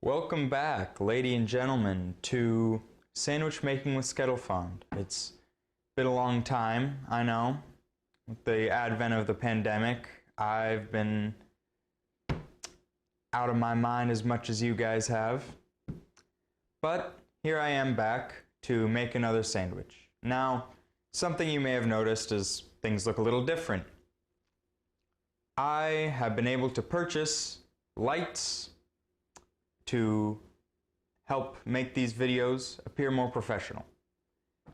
Welcome back, ladies and gentlemen, to Sandwich Making with Skedelfond. It's been a long time, I know. With the advent of the pandemic, I've been out of my mind as much as you guys have. But here I am back to make another sandwich. Now, something you may have noticed is things look a little different. I have been able to purchase lights to help make these videos appear more professional.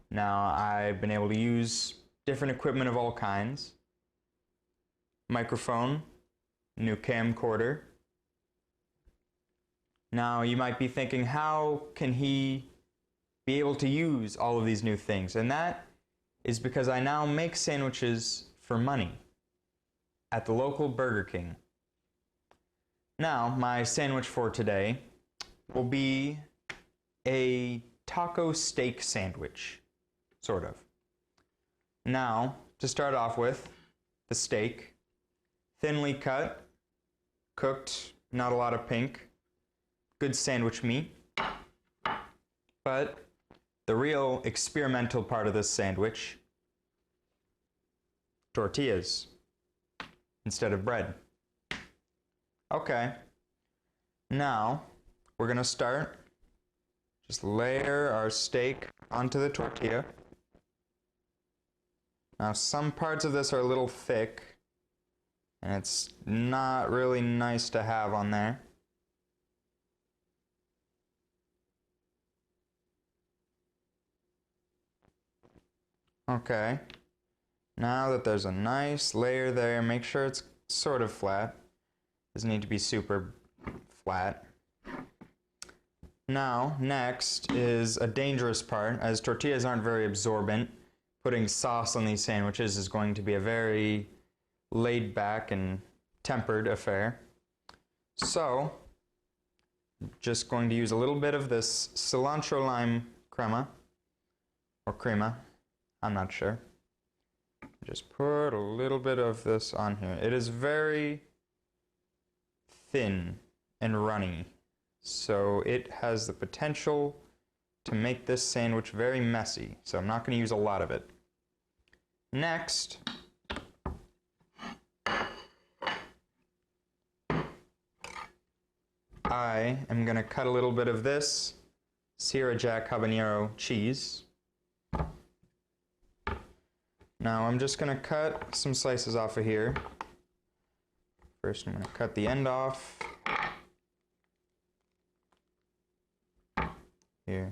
Now, I've been able to use different equipment of all kinds. Microphone, new camcorder. Now, you might be thinking, how can he be able to use all of these new things? And that is because I now make sandwiches for money at the local Burger King. Now, my sandwich for today will be a taco steak sandwich, sort of. Now, to start off with, the steak, thinly cut, cooked, not a lot of pink, good sandwich meat. But the real experimental part of this sandwich, tortillas instead of bread. Okay, now we're gonna start. Just layer our steak onto the tortilla. Now some parts of this are a little thick, and it's not really nice to have on there. Okay, now that there's a nice layer there, make sure it's sort of flat. Doesn't need to be super flat. Now, next is a dangerous part. As tortillas aren't very absorbent, putting sauce on these sandwiches is going to be a very laid back and tempered affair. So, just going to use a little bit of this cilantro lime crema, or crema, I'm not sure. Just put a little bit of this on here. It is very thin and runny, so it has the potential to make this sandwich very messy, so I'm not going to use a lot of it. Next, I am going to cut a little bit of this Sierra Jack habanero cheese. Now I'm just going to cut some slices off of here. First I'm going to cut the end off. Here.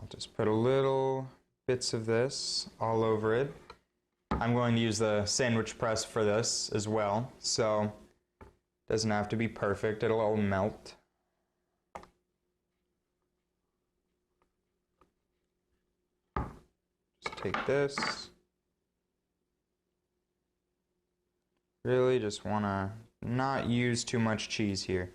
I'll just put a little bits of this all over it. I'm going to use the sandwich press for this as well, so it doesn't have to be perfect, it'll all melt. Just take this. Really just want to not use too much cheese here.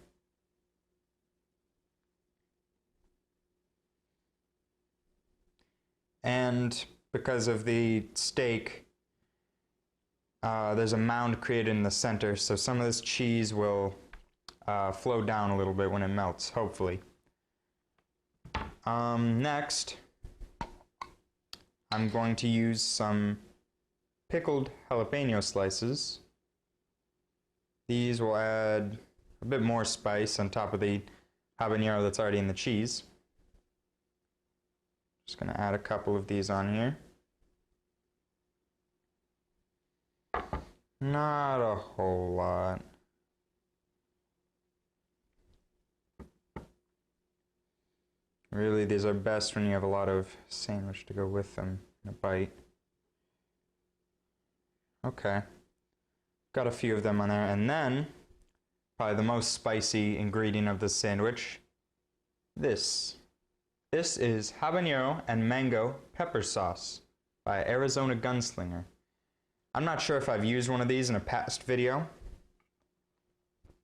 And because of the steak, there's a mound created in the center, so some of this cheese will flow down a little bit when it melts, hopefully. Next, I'm going to use some pickled jalapeno slices. These will add a bit more spice on top of the habanero that's already in the cheese. Just going to add a couple of these on here. Not a whole lot. Really, these are best when you have a lot of sandwich to go with them in a bite. Okay. Got a few of them on there, and then probably the most spicy ingredient of this sandwich, this. This is habanero and mango pepper sauce by Arizona Gunslinger. I'm not sure if I've used one of these in a past video,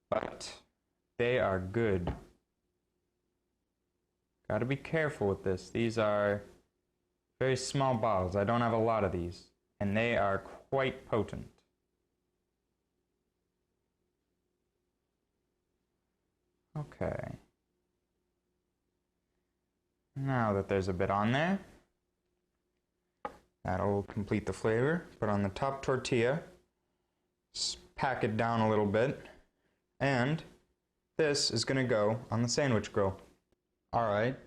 but they are good. Gotta be careful with this. These are very small bottles. I don't have a lot of these, and they are quite potent. Okay. Now that there's a bit on there, that'll complete the flavor. Put on the top tortilla, pack it down a little bit, and this is gonna go on the sandwich grill. Alright,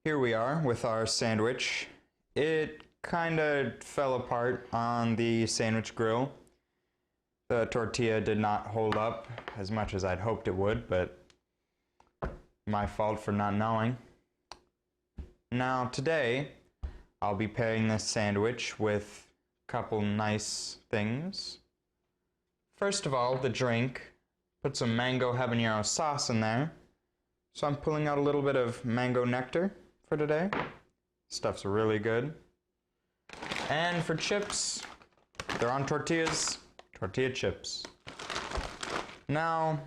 here we are with our sandwich. It kinda fell apart on the sandwich grill. The tortilla did not hold up as much as I'd hoped it would, but my fault for not knowing. Now today, I'll be pairing this sandwich with a couple nice things. First of all, the drink. Put some mango habanero sauce in there. So I'm pulling out a little bit of mango nectar for today. Stuff's really good. And for chips, they're on tortillas, tortilla chips. Now,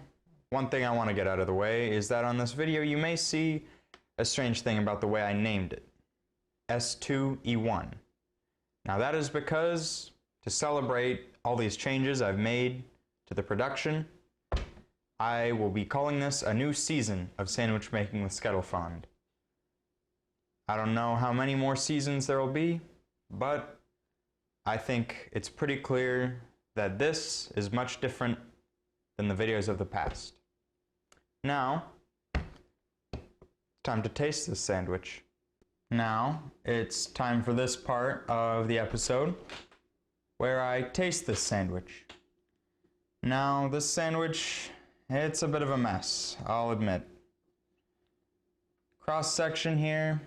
one thing I want to get out of the way is that on this video you may see a strange thing about the way I named it. S2E1. Now that is because, to celebrate all these changes I've made to the production, I will be calling this a new season of sandwich making with Skedelfond. I don't know how many more seasons there will be, but I think it's pretty clear that this is much different than the videos of the past. Now, time to taste this sandwich. Now, it's time for this part of the episode where I taste this sandwich. Now, this sandwich, it's a bit of a mess, I'll admit. Cross section here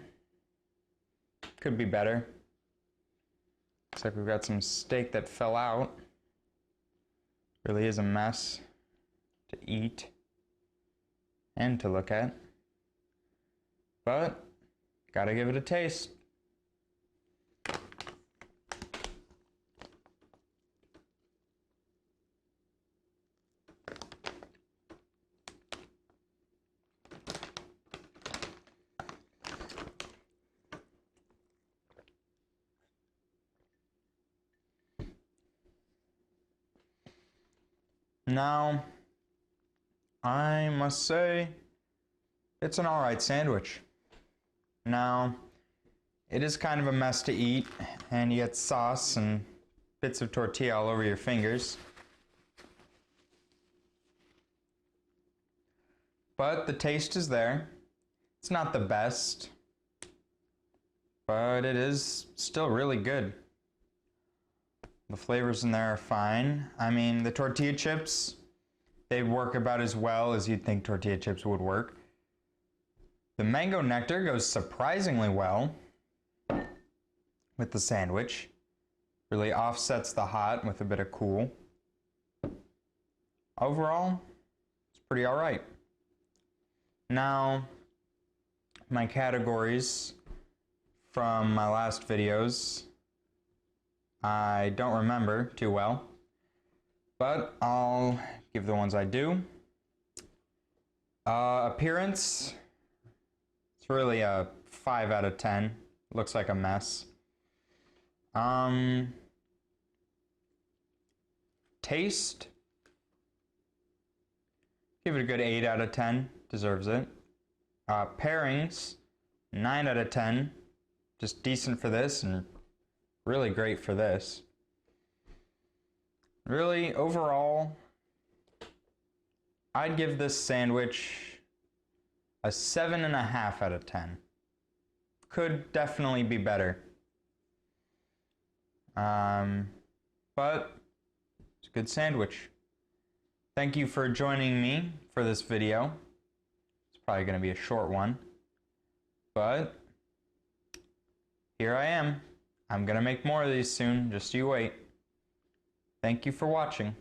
could be better. Looks like we've got some steak that fell out. Really is a mess to eat and to look at. But gotta give it a taste. Now, I must say, it's an alright sandwich. Now, it is kind of a mess to eat, and you get sauce and bits of tortilla all over your fingers. But the taste is there. It's not the best, but it is still really good. The flavors in there are fine. I mean, the tortilla chips, they work about as well as you'd think tortilla chips would work. The mango nectar goes surprisingly well with the sandwich. Really offsets the hot with a bit of cool. Overall, it's pretty alright. Now, my categories from my last videos, I don't remember too well, but I'll give the ones I do. Appearance, it's really a 5 out of 10. Looks like a mess. Taste, give it a good 8 out of 10. Deserves it. Pairings, 9 out of 10. Just decent for this and really great for this. Really, overall, I'd give this sandwich a 7.5 out of 10. Could definitely be better. But it's a good sandwich. Thank you for joining me for this video. It's probably going to be a short one, but here I am. I'm going to make more of these soon, just you wait. Thank you for watching.